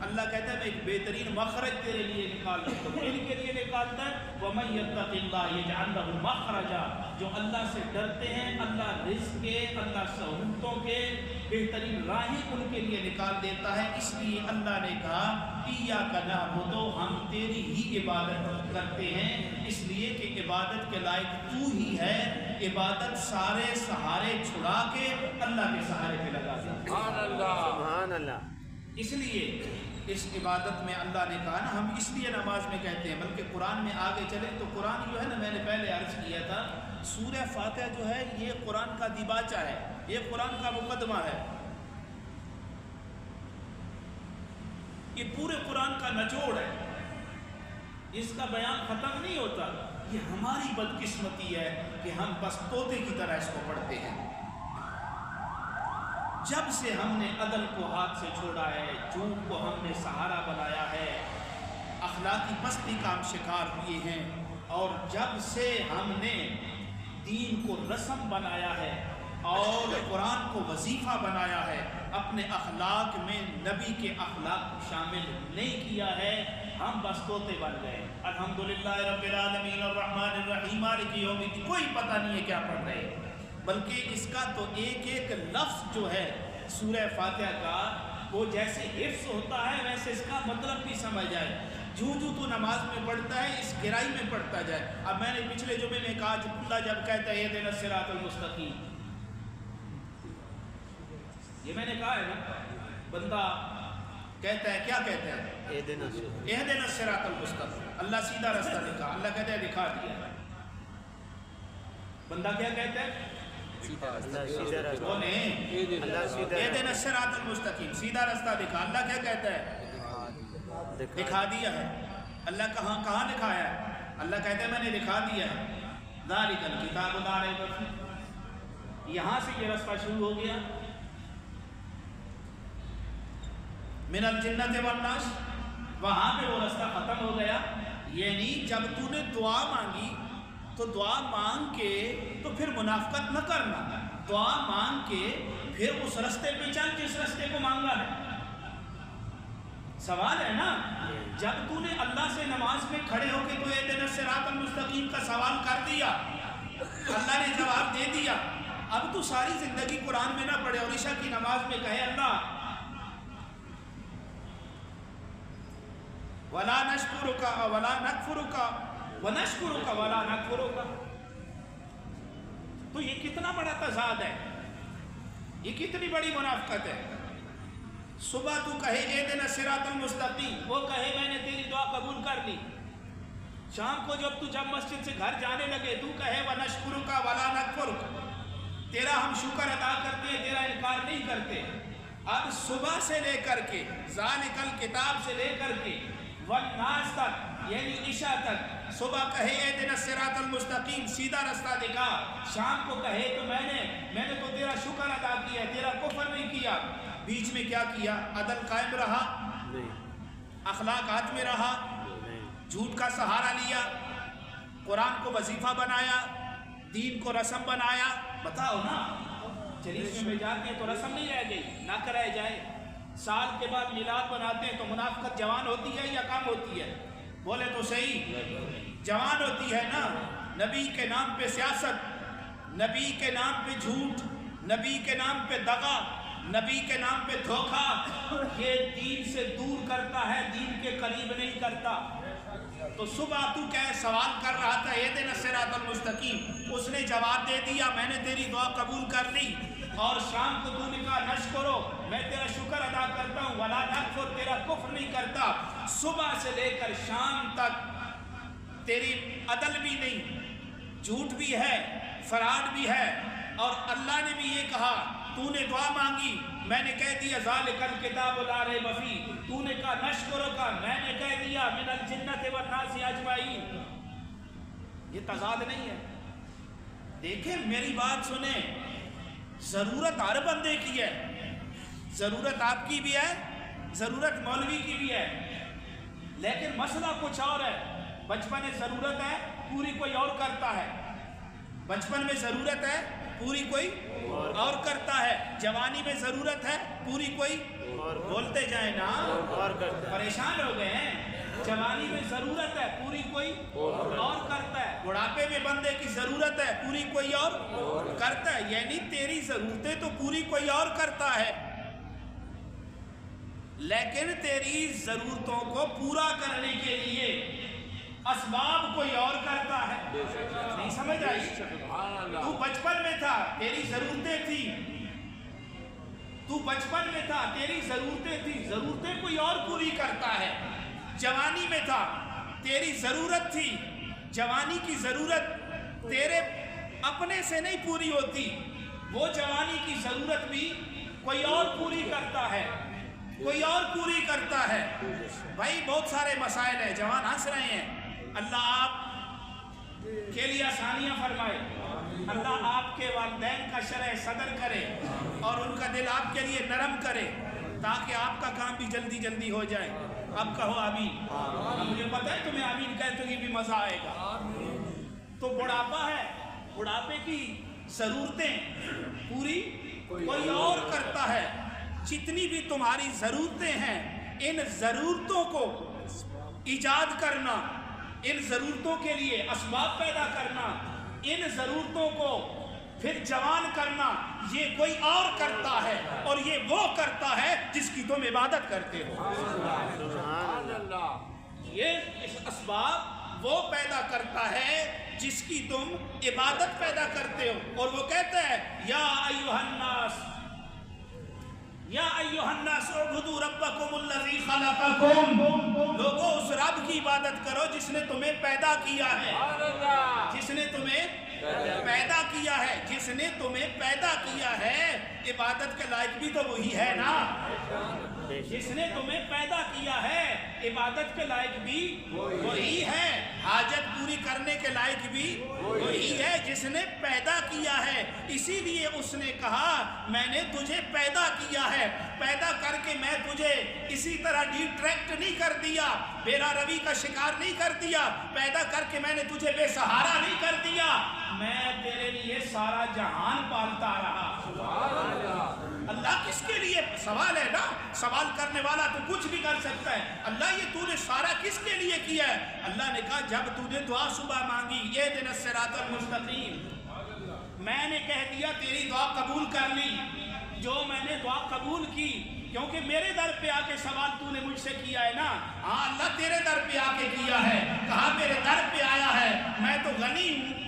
اللہ کہتا ہے میں ایک بہترین مخرج تیرے لیے نکال دیتا ہوں. ان کے لیے نکالتا ہے وَمَن يَتَّقِ اللَّهَ يَجْعَل لَّهُ مَخْرَجًا. جو اللہ سے ڈرتے ہیں اللہ رزق کے، اللہ سہولتوں کے بہترین راہیں ان کے لیے نکال دیتا ہے. اس لیے اللہ نے کہا اِيَّاكَ نَعْبُدُ، ہم تیری ہی عبادت کرتے ہیں، اس لیے کہ عبادت کے لائق تو ہی ہے. عبادت سارے سہارے چھڑا کے اللہ کے سہارے پہ لگا دے. سبحان اللہ سبحان اللہ. اس لیے اس عبادت میں اللہ نے کہا نا، ہم اس لیے نماز میں کہتے ہیں. بلکہ قرآن میں آگے چلیں تو قرآن جو ہے نا، میں نے پہلے عرض کیا تھا، سورہ فاتحہ جو ہے یہ قرآن کا دیباچہ ہے، یہ قرآن کا مقدمہ ہے، یہ پورے قرآن کا نچوڑ ہے. اس کا بیان ختم نہیں ہوتا. یہ ہماری بدقسمتی ہے کہ ہم بس طوطے کی طرح اس کو پڑھتے ہیں. جب سے ہم نے عدل کو ہاتھ سے چھوڑا ہے، جھوٹ کو ہم نے سہارا بنایا ہے، اخلاقی پستی کا ہم شکار ہوئے ہیں، اور جب سے ہم نے دین کو رسم بنایا ہے اور قرآن کو وظیفہ بنایا ہے، اپنے اخلاق میں نبی کے اخلاق کو شامل نہیں کیا ہے، ہم بس طوطے بن گئے. الحمدللہ رب العالمین الرحمن الرحیم مالک یوم الدین، کوئی پتہ نہیں ہے کیا پڑھ رہے ہیں. بلکہ اس کا تو ایک ایک لفظ جو ہے سورہ فاتحہ کا، وہ جیسے حفظ ہوتا ہے ویسے اس کا مطلب بھی سمجھ جائے. جو تو نماز میں پڑھتا ہے اس گہرائی میں پڑھتا جائے. اب میں نے پچھلے جمعے میں کہا اللہ جب کہتا ہے اہدنا الصراط المستقیم، یہ میں نے کہا ہے نا، بندہ کہتا ہے کیا کہتا ہے؟ اہدنا الصراط المستقیم. اللہ سیدھا رستہ دکھا، اللہ کہتا ہے دکھا دیا. بندہ کیا کہتا ہے؟ اہدنا الصراط المستقیم، سیدھا رستہ دکھا. اللہ کیا کہتا ہے؟ دکھا دیا ہے. اللہ کہاں دکھایا ہے؟ اللہ کہتا ہے میں نے دکھا دیا ہے. ذالک الکتاب لا ریب فیہ، یہاں سے یہ رستہ شروع ہو گیا. من الجنت والناس، وہاں پہ وہ رستہ ختم ہو گیا. یعنی جب تو نے دعا مانگی تو دعا مانگ کے تو پھر منافقت نہ کرنا، دعا مانگ کے پھر اس رستے پہ چل جس رستے کو مانگا ہے. سوال ہے نا، جب تو نے اللہ سے نماز میں کھڑے ہو کے تو اہدنا الصراط المستقیم کا سوال کر دیا، اللہ نے جواب دے دیا. اب تو ساری زندگی قرآن میں نہ پڑھے اور عشاء کی نماز میں کہے اللہ وَلَا نَشْكُرُكَ وَلَا نَكْفُرُكَ وَنَشْكُرُكَ وَلَا نَكْفُرُكَ. تو یہ کتنا بڑا تضاد ہے، یہ کتنی بڑی منافقت ہے. صبح تو کہے اہدنا الصراط المستقیم، وہ کہے میں نے تیری دعا قبول کر لی. شام کو جب مسجد سے گھر جانے لگے تو کہے وَنَشْكُرُكَ وَلَا نَكْفُرُكَ، تیرا ہم شکر ادا کرتے ہیں، تیرا انکار نہیں کرتے. اب صبح سے لے کر کے ذالک الکتاب سے لے کر کے والناس تک، یعنی عشاء تک، صبح کہے اہدنا الصراط المستقیم، سیدھا رستہ دکھا. شام کو کہے تو میں نے تو تیرا شکر ادا کیا، تیرا کفر نہیں کیا. بیچ میں کیا کیا؟ عدل قائم رہا، اخلاق ہاتھ میں رہا، جھوٹ کا سہارا لیا، قرآن کو وظیفہ بنایا، دین کو رسم بنایا. بتاؤ نا، جلیس میں جاتے ہیں تو رسم نہیں رہ گئی، نہ کرائے جائے. سال کے بعد میلاد بناتے ہیں تو منافقت جوان ہوتی ہے یا کم ہوتی ہے؟ بولے تو صحیح، جوان ہوتی ہے نا. نبی کے نام پہ سیاست، نبی کے نام پہ جھوٹ، نبی کے نام پہ دغا، نبی کے نام پہ دھوکہ، یہ دین سے دور کرتا ہے، دین کے قریب نہیں کرتا. تو صبح تو کیا سوال کر رہا تھا اہدنا الصراط المستقیم، اس نے جواب دے دیا میں نے تیری دعا قبول کر لی. اور شام کو تو نے کہا نشکرو، میں تیرا شکر ادا کرتا ہوں، ولا نکفر، تیرا کفر نہیں کرتا. صبح سے لے کر شام تک تیری عدل بھی نہیں، جھوٹ بھی ہے، فراڈ بھی ہے. اور اللہ نے بھی یہ کہا تو نے دعا مانگی، میں نے کہہ دیا ذالک الکتاب لا ریب فیہ. تو نے کہا نشکرک، میں نے کہہ دیا من الجنت والناس اجمعین. یہ تضاد نہیں ہے. دیکھیں میری بات سنیں، ضرورت ہر بندے کی ہے، ضرورت آپ کی بھی ہے، ضرورت مولوی کی بھی ہے، لیکن مسئلہ کچھ اور ہے. بچپن میں ضرورت ہے، پوری کوئی اور کرتا ہے. بچپن میں ضرورت ہے، پوری کوئی اور کرتا ہے. جوانی میں ضرورت ہے، پوری کوئی بولتے جائیں نا، اور کرتا ہے. پریشان ہو گئے ہیں. جوانی میں ضرورت ہے پوری کوئی اور کرتا ہے، بڑھاپے میں بندے کی ضرورت ہے پوری کوئی اور کرتا ہے. یعنی تیری ضرورتیں تو پوری کوئی اور کرتا ہے، لیکن تیری ضرورتوں کو پورا کرنے کے لیے اسباب کوئی اور کرتا ہے. نہیں سمجھ آئی؟ تو بچپن میں تھا تیری ضرورتیں تھی، تو بچپن میں تھا تیری ضرورتیں تھی، ضرورتیں کوئی اور پوری کرتا ہے. جوانی میں تھا تیری ضرورت تھی، جوانی کی ضرورت تیرے اپنے سے نہیں پوری ہوتی، وہ جوانی کی ضرورت بھی کوئی اور پوری کرتا ہے، کوئی اور پوری کرتا ہے. بھائی بہت سارے مسائل ہیں، جوان ہنس رہے ہیں. اللہ آپ کے لیے آسانیاں فرمائے، اللہ آپ کے والدین کا شرح صدر کرے اور ان کا دل آپ کے لیے نرم کرے تاکہ آپ کا کام بھی جلدی جلدی ہو جائے. اب کہو آمین. مجھے پتہ ہے تمہیں آمین کہے تو یہ بھی مزہ آئے گا. تو بڑھاپا ہے، بڑھاپے کی ضرورتیں پوری کوئی اور کرتا ہے. جتنی بھی تمہاری ضرورتیں ہیں ان ضرورتوں کو ایجاد کرنا، ان ضرورتوں کے لیے اسباب پیدا کرنا، ان ضرورتوں کو پھر جوان کرنا، یہ کوئی اور کرتا ہے اور یہ وہ کرتا ہے جس کی تم عبادت کرتے ہو. یہ اسباب وہ پیدا کرتا ہے جس کی تم عبادت پیدا کرتے ہو. اور وہ کہتا ہے یا ایھا الناس، یا ایھا الناس اعبدوا ربکم الذی خلقکم، لوگوں اس رب کی عبادت کرو جس نے تمہیں پیدا کیا ہے، جس نے تمہیں پیدا کیا ہے، جس نے تمہیں پیدا کیا ہے. عبادت کے لائق بھی تو وہی ہے نا، جس نے تمہیں پیدا کیا ہے عبادت کے لائق بھی وہی ہے، حاجت پوری کرنے کے لائق بھی وہی ہے جس نے پیدا کیا ہے. اسی لیے اس نے کہا میں نے تجھے پیدا کیا ہے، پیدا کر کے میں تجھے اسی طرح ڈیٹریکٹ نہیں کر دیا، بیرا روی کا شکار نہیں کر دیا، پیدا کر کے میں نے تجھے بے سہارا نہیں کر دیا، میں تیرے لیے سارا جہان پالتا رہا. اللہ کس کے لیے؟ سوال ہے نا، سوال کرنے والا تو کچھ بھی کر سکتا ہے. اللہ یہ تو نے سارا کس کے لیے کیا ہے؟ اللہ نے کہا جب تو نے دعا صبح مانگی اہدنا الصراط المستقیم، میں نے کہہ دیا تیری دعا قبول کر لی. جو میں نے دعا قبول کی کیونکہ میرے در پہ آ کے سوال تو نے مجھ سے کیا ہے نا. ہاں اللہ تیرے در پہ آ کے کیا ہے، کہا میرے در پہ آیا ہے، میں تو غنی ہوں،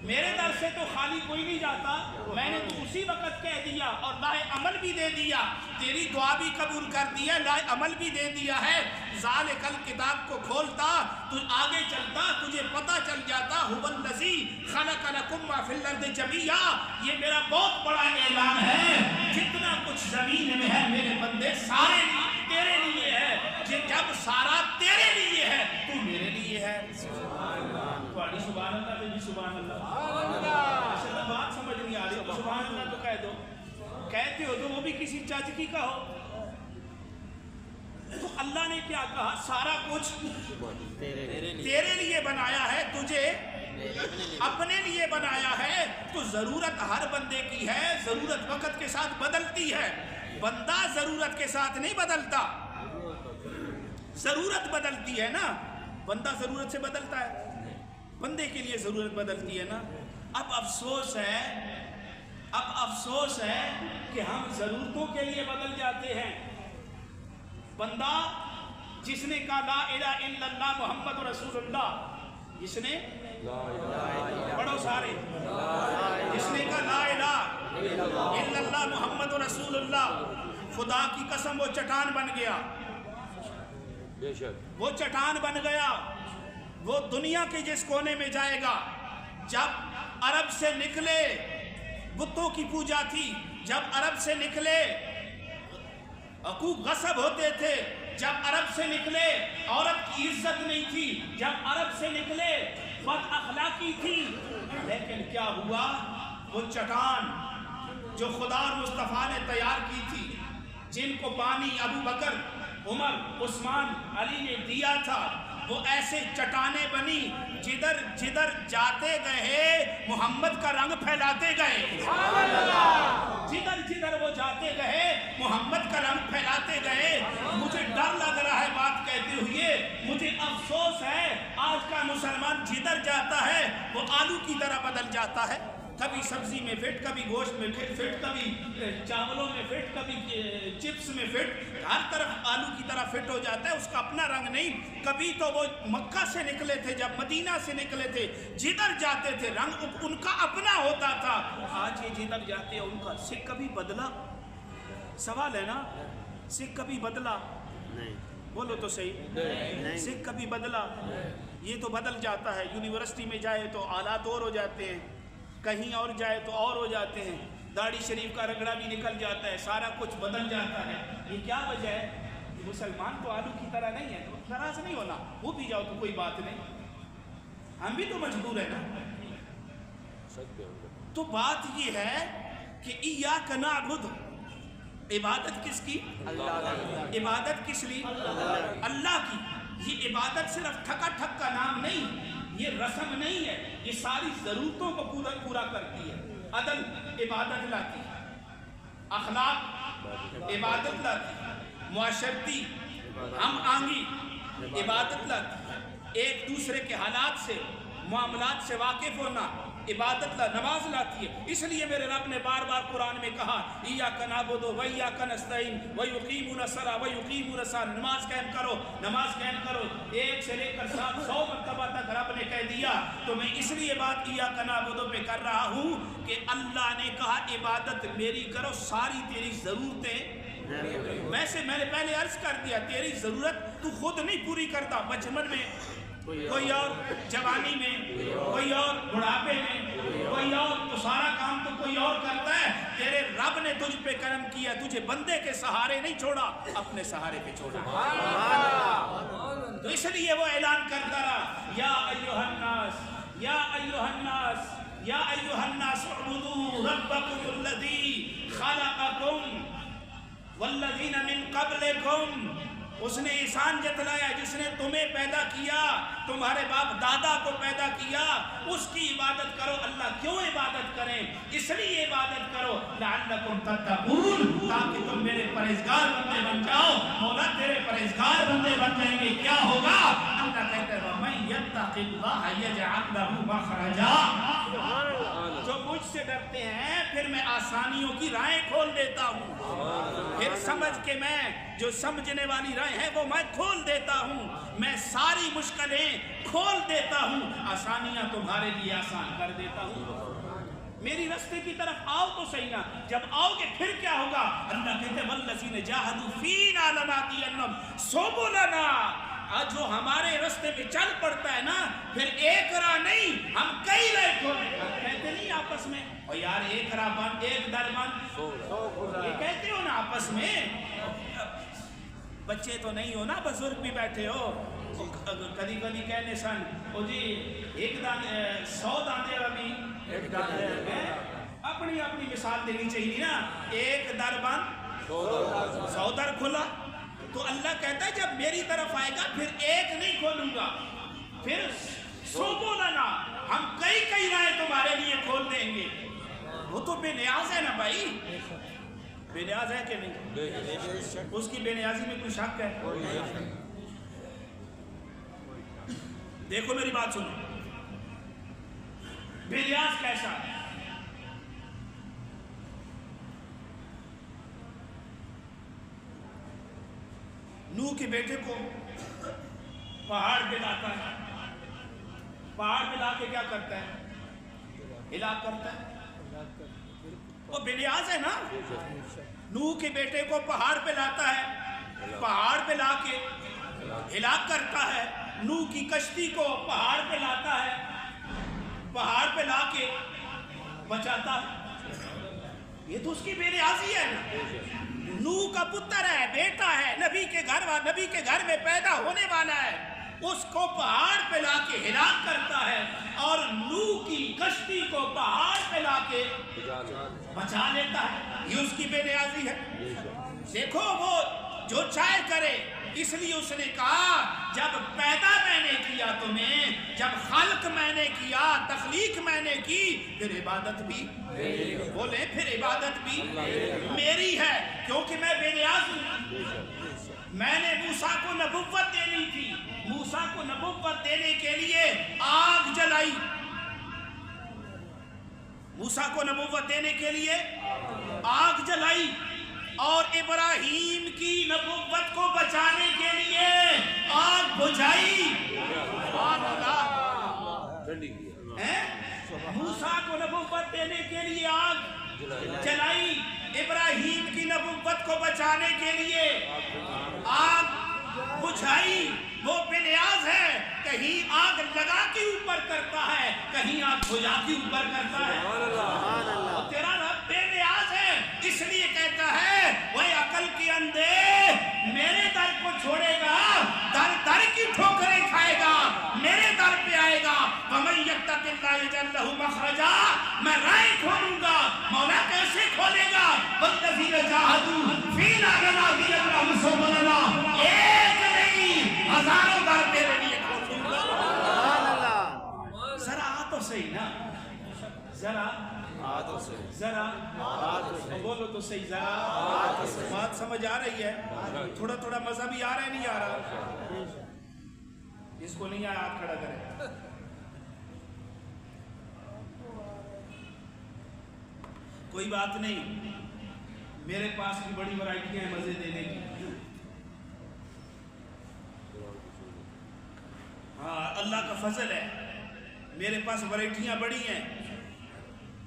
میرے در سے تو خالی کوئی نہیں جاتا، میں نے تو اسی وقت کہہ دیا اور لائے عمل بھی دے دیا، تیری دعا بھی قبول کر دیا، لائے عمل بھی دے دیا ہے. ذالک الکتاب کو کھولتا تو آگے چلتا تجھے پتہ چل جاتا هو الذی خلق لکم ما فی الارض جمیعا. یہ میرا بہت بڑا اعلان ہے، جتنا کچھ زمین میں ہے میرے بندے سارے تیرے لیے ہے. جب سارا تیرے لیے ہے تو میرے لیے ہے. تھوڑی سبحان اللہ بھی سبحان اللہ. اصل بات سمجھ نہیں آ رہی تو سبحان اللہ تو کہہ دو، کہتے ہو تو وہ بھی کسی چج کی کہو. تو اللہ نے کیا کہا؟ سارا کچھ تیرے لیے بنایا ہے، تجھے اپنے لیے بنایا ہے. تو ضرورت ہر بندے کی ہے، ضرورت وقت کے ساتھ بدلتی ہے، بندہ ضرورت کے ساتھ نہیں بدلتا، ضرورت بدلتی ہے نا. بندہ ضرورت سے بدلتا ہے، بندے کے لیے ضرورت بدلتی ہے نا. اب افسوس ہے کہ ہم ضرورتوں کے لیے بدل جاتے ہیں. بندہ جس نے کہا لا الہ الا اللہ محمد رسول اللہ، جس نے پڑھو سارے، جس نے کہا لا الہ الا اللہ محمد رسول اللہ، خدا کی قسم وہ چٹان بن گیا، وہ چٹان بن گیا. وہ دنیا کے جس کونے میں جائے گا، جب عرب سے نکلے بتوں کی پوجا تھی، جب عرب سے نکلے حقوق غصب ہوتے تھے، جب عرب سے نکلے عورت کی عزت نہیں تھی، جب عرب سے نکلے بد اخلاقی تھی. لیکن کیا ہوا؟ وہ چٹان جو خدا اور مصطفیٰ نے تیار کی تھی، جن کو پانی ابو بکر، عمر، عثمان، علی نے دیا تھا، وہ ایسے چٹانیں بنی جدھر جدھر جاتے گئے محمد کا رنگ پھیلاتے گئے. جدھر جدھر وہ جاتے گئے محمد کا رنگ پھیلاتے گئے. مجھے ڈر لگ رہا ہے بات کہتے ہوئے, مجھے افسوس ہے آج کا مسلمان جدھر جاتا ہے وہ آلو کی طرح بدل جاتا ہے. کبھی سبزی میں فٹ, کبھی گوشت میں فٹ, کبھی چاولوں میں فٹ, کبھی چپس میں فٹ, ہر طرف آلو کی طرح فٹ ہو جاتا ہے. اس کا اپنا رنگ نہیں. کبھی تو وہ مکہ سے نکلے تھے, جب مدینہ سے نکلے تھے, جدھر جاتے تھے رنگ ان کا اپنا ہوتا تھا. آج یہ جدھر جاتے ہیں ان کا سکھ کبھی بدلا؟ سوال ہے نا, سکھ کبھی بدلا؟ نہیں. بولو تو صحیح, سکھ کبھی بدلا؟ یہ تو بدل جاتا ہے. یونیورسٹی میں جائے تو آلات اور ہو جاتے ہیں, کہیں اور جائے تو اور ہو جاتے ہیں, داڑھی شریف کا رگڑا بھی نکل جاتا ہے, سارا کچھ بدل جاتا ہے. یہ کیا وجہ ہے؟ مسلمان تو آلو کی طرح نہیں ہے. ناراض نہیں ہونا, وہ بھی جاؤ تو کوئی بات نہیں, ہم بھی تو مجبور ہیں نا. تو بات یہ ہے کہ ایاک نعبد, عبادت کس کی؟ عبادت کس لیے؟ اللہ کی. یہ عبادت صرف ٹھکا ٹھک کا نام نہیں, یہ رسم نہیں ہے, یہ ساری ضرورتوں کو پورا کرتی ہے. عدل عبادت لاتی ہے, اخلاق عبادت لاتی ہے, معاشرتی ہم آہنگی عبادت لاتی ہے, ایک دوسرے کے حالات سے معاملات سے واقف ہونا عبادت نماز لاتی ہے. اس لیے میرے رب نے بار بار قرآن میں کہا ایاک نعبد و ایاک نستعین ویقیمون الصلاۃ ویقیمون الصلاۃ, نماز قائم کرو, نماز قائم کرو. 1 سے لے کر 700 مرتبہ تک رب نے کہہ دیا. تو میں اس لیے بات ایاک نعبد پہ کر رہا ہوں کہ اللہ نے کہا عبادت میری کرو, ساری تیری ضرورتیں. ویسے میں نے پہلے عرض کر دیا تیری ضرورت تو خود نہیں پوری کرتا, بچپن میں کوئی اور, جوانی میں کوئی اور, بڑھاپے میں کوئی اور, تو سارا کام تو کوئی اور کرتا ہے. تیرے رب نے تجھ پہ کرم کیا, تجھے بندے کے سہارے نہیں چھوڑا, اپنے سہارے پہ چھوڑا. تو اس لیے وہ اعلان کرتا رہا یا ایھا الناس, یا ایھا الناس, یا ایھا الناس اعبدوا ربکم الذی خلقکم والذین من قبلکم. اس نے احسان جتلایا جس نے تمہیں پیدا کیا, تمہارے باپ دادا کو پیدا کیا, اس کی عبادت کرو. اللہ کیوں عبادت کریں؟ اس لیے عبادت کرو لعلکم تتقون, تاکہ تم میرے پرہیزگار بندے بن جاؤ. مولا تیرے پرہیزگار بندے بن جائیں گے, کیا ہوگا؟ اللہ کہتے ہیں وَمَن يَتَّقِ اللَّهَ يَجْعَلْ لَهُ مَخْرَجًا. جو مجھ سے ڈرتے ہیں پھر میں آسانیوں کی راہیں کھول دیتا ہوں, پھر سمجھ کے میں جو سمجھنے والی راہیں ہیں وہ میں کھول دیتا ہوں, میں ساری مشکلیں کھول دیتا ہوں, آسانیاں تمہارے لیے آسان کر دیتا ہوں. میری رستے کی طرف آؤ تو صحیح نا, جب آؤ گے پھر کیا ہوگا؟ اللہ کہتے ہیں والذین جاہدوا فینا لنہدینہم سبلنا. جو ہمارے رستے میں چل پڑتا ہے نا, پھر ایک راہ نہیں ہم کئی راہ کھولیں. کہتے نہیں آپس میں اور یار ایک راہ بند, ایک در بند, یہ کہتے ہو نا آپس میں. بچے تو نہیں ہو نا, بزرگ بھی بیٹھے ہو, کدی کدی کہنے سن او جی ایک دانے 100 دانے ابھی ایک دانے, اپنی اپنی مثال دینی چاہیے نا. ایک در بند 100 در کھلا. تو اللہ کہتا ہے جب میری طرف آئے گا پھر ایک نہیں کھولوں گا, پھر سبلنا, ہم کئی کئی راہیں تمہارے لیے کھول دیں گے. وہ تو بے نیاز ہے نا بھائی, بے نیاز ہے کہ نہیں؟ اس کی بے نیازی میں کوئی شک ہے؟ دیکھو میری بات سنو, بے نیاز کیسا ہے؟ نوح کے بیٹے کو پہاڑ پہ لاتا ہے, پہاڑ پہ لا کے کیا کرتا ہے؟ ہلاک کرتا ہے. وہ بے نیاز ہے نا. نوح کے بیٹے کو پہاڑ پہ لاتا ہے, پہاڑ پہ لا کے ہلاک کرتا ہے. نوح کی کشتی کو پہاڑ پہ لاتا ہے, پہاڑ پہ لا کے بچاتا ہے. یہ تو اس کی بے نیازی ہے نا. نوح کا پتر ہے, بیٹا ہے, نبی کے گھر میں پیدا ہونے والا ہے, اس کو پہاڑ پہ لا کے ہلاک کرتا ہے, اور نوح کی کشتی کو پہاڑ پہ لا کے بچا لیتا ہے. یہ اس کی بے نیازی ہے. دیکھو وہ جو چاہے کرے, اس لیے اس نے کہا جب پیدا میں نے کیا تمہیں، جب خلق میں نے کیا، تخلیق میں نے کی، پھر عبادت بھی بولے، پھر عبادت بھی میری ہے، کیونکہ میں بے نیاز ہوں۔ میں نے موسیٰ کو نبوت دینی تھی، موسیٰ کو نبوت دینے کے لیے آگ جلائی، موسیٰ کو نبوت دینے کے لیے آگ جلائی، اور ابراہیم کی نبوت کو بچانے کے لیے آگ بجھائی۔ سبحان اللہ، موسیٰ کو نبوت دینے کے لیے آگ جلائی، ابراہیم کی نبوت کو بچانے کے لیے آگ بجھائی۔ وہ بے نیاز ہے، کہیں آگ لگا کے اوپر کرتا ہے، کہیں آگ بجھا کے اوپر کرتا ہے۔ اور تیرا رب بے نیاز ہے، اس لیے کہتا ہے وہ عقل کے اندھے میرے در کو چھوڑے گا، در در کی ٹھوکریں کھائے گا، میرے در پہ آئے گا۔ وَمَن يَتَّقِ اللَّهَ يَجْعَل لَّهُ مَخْرَجًا، میں راہیں کھولوں گا۔ مولا کیسے کھولے گا؟ وَالَّذِينَ جَاهَدُوا فِينَا لَنَهْدِيَنَّهُمْ سُبُلَنَا، ایک نہیں ہزاروں در تیرے لیے کھولوں گا۔ ذرا آ تو صحیح نا، ذرا بولو تو صحیح، ذرا بات سمجھ آ رہی ہے؟ تھوڑا تھوڑا مزہ بھی آ رہا ہے، نہیں آ رہا؟ جس کو نہیں آیا ہاتھ کھڑا کرے۔ کوئی بات نہیں، میرے پاس بھی بڑی ورائٹیاں ہیں مزے دینے کی۔ ہاں اللہ کا فضل ہے، میرے پاس ورائٹیاں بڑی ہیں۔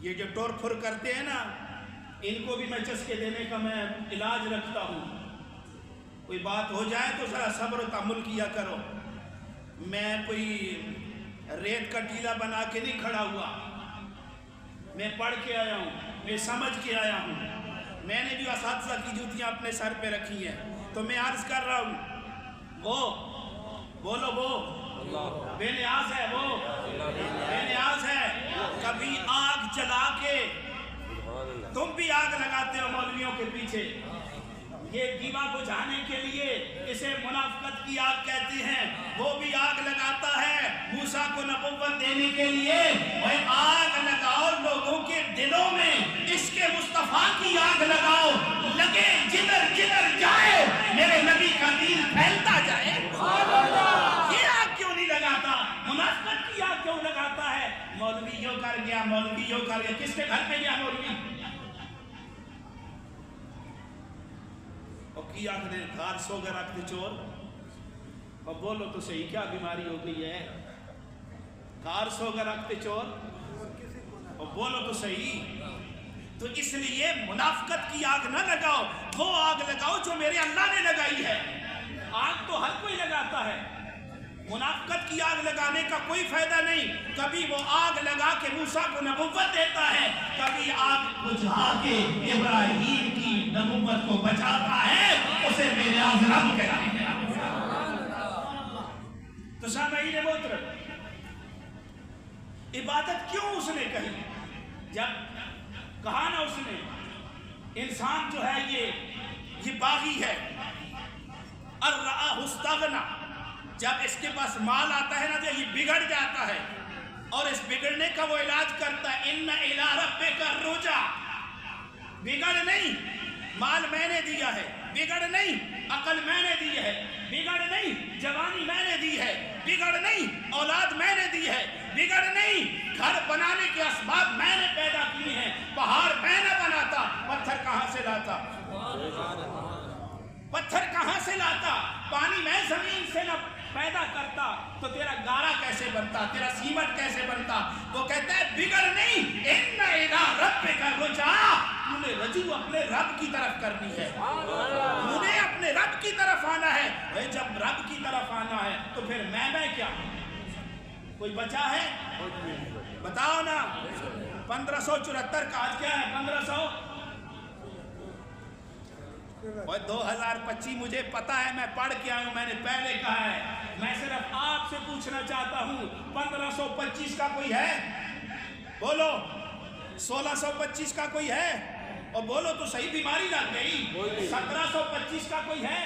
یہ جو ٹور پھر کرتے ہیں نا، ان کو بھی میں چسکے دینے کا میں علاج رکھتا ہوں۔ کوئی بات ہو جائے تو ذرا صبر و تحمل کیا کرو۔ میں کوئی ریت کا ٹیلا بنا کے نہیں کھڑا ہوا، میں پڑھ کے آیا ہوں، میں سمجھ کے آیا ہوں۔ میں نے بھی اساتذہ کی جوتیاں اپنے سر پہ رکھی ہیں، تو میں عرض کر رہا ہوں، وہ بولو، وہ بے نیاز ہے، وہ بے نیاز ہے۔ کبھی آگ جلا کے، تم بھی آگ لگاتے ہو مولویوں کے پیچھے، یہ دیوا بجھانے کے لیے اسے منافقت کی آگ کہتے ہیں۔ وہ بھی آگ لگاتا ہے موسیٰ کو نبوت دینے کے لیے۔ وہ آگ لگاؤ لوگوں کے دلوں میں، عشق مصطفیٰ کی آگ لگاؤ، لگے جدھر جدھر جائے میرے نبی کا دین پھیلتا جائے۔ یہ آگ کیوں نہیں لگاتا؟ منافقت کی آگ کیوں لگاتا ہے؟ مولوی یوں کر گیا، مولوی یوں کر گیا، کس کے گھر پہ گیا مولوی؟ اور کی آگ نے گھر سو گھر رکھتے چور۔ اور بولو تو صحیح، کیا بیماری ہو گئی ہے؟ گھر سو گھر رکھتے چور، اور بولو تو صحیح۔ تو اس لیے منافقت کی آگ نہ لگاؤ، وہ آگ لگاؤ جو میرے اللہ نے لگائی ہے۔ آگ تو ہر کوئی لگاتا ہے، منافقت کی آگ لگانے کا کوئی فائدہ نہیں۔ کبھی وہ آگ لگا کے موسیٰ کو نبوت دیتا ہے، کبھی آگ بجھا کے ابراہیم کی نبوت کو بچاتا ہے، اسے میرے رب کہتے ہیں۔ تو سامعین محترم، عبادت کیوں اس نے کہی؟ جب کہا نا اس نے انسان جو ہے یہ باغی ہے، الرآہ استغنا، جب اس کے پاس مال آتا ہے نا تو یہ بگڑ جاتا ہے، اور اس بگڑنے کا وہ علاج کرتا ہے۔ ان الی ربک الرجع، بگڑ نہیں، مال میں نے دیا ہے، بگڑ نہیں، عقل میں نے دی ہے، بگڑ نہیں، جوانی میں نے دی ہے، بگڑ نہیں، اولاد میں نے دی ہے، بگڑ نہیں، گھر بنانے کے اسباب میں نے پیدا کیے ہیں، پہاڑ میں نہ بناتا، پتھر کہاں سے لاتا؟ پتھر کہاں سے لاتا؟ پانی میں زمین سے نہ پیدا کرتا تو تیرا گارا کیسے بنتا، تیرا سیمنٹ کیسے بنتا؟ وہ کہتا ہے بگڑ نہیں، ان الی ربک الرجع، تو نے رجوع اپنے رب کی طرف کرنی ہے، تو نے اپنے رب کی طرف آنا ہے۔ جب رب کی طرف آنا ہے تو پھر میں کیا؟ کوئی بچا ہے؟ بتاؤ نا۔ 1574 کا آج کیا ہے؟ 1500 اور 2025 مجھے پتا ہے، میں پڑھ کے آیا ہوں، میں نے پہلے کہا ہے۔ میں صرف آپ سے پوچھنا چاہتا ہوں 1525 کا کوئی ہے؟ بولو۔ 1625 کا کوئی ہے؟ اور بولو تو صحیح، بیماری لگ گئی۔ 1725 کا کوئی ہے؟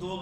2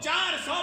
400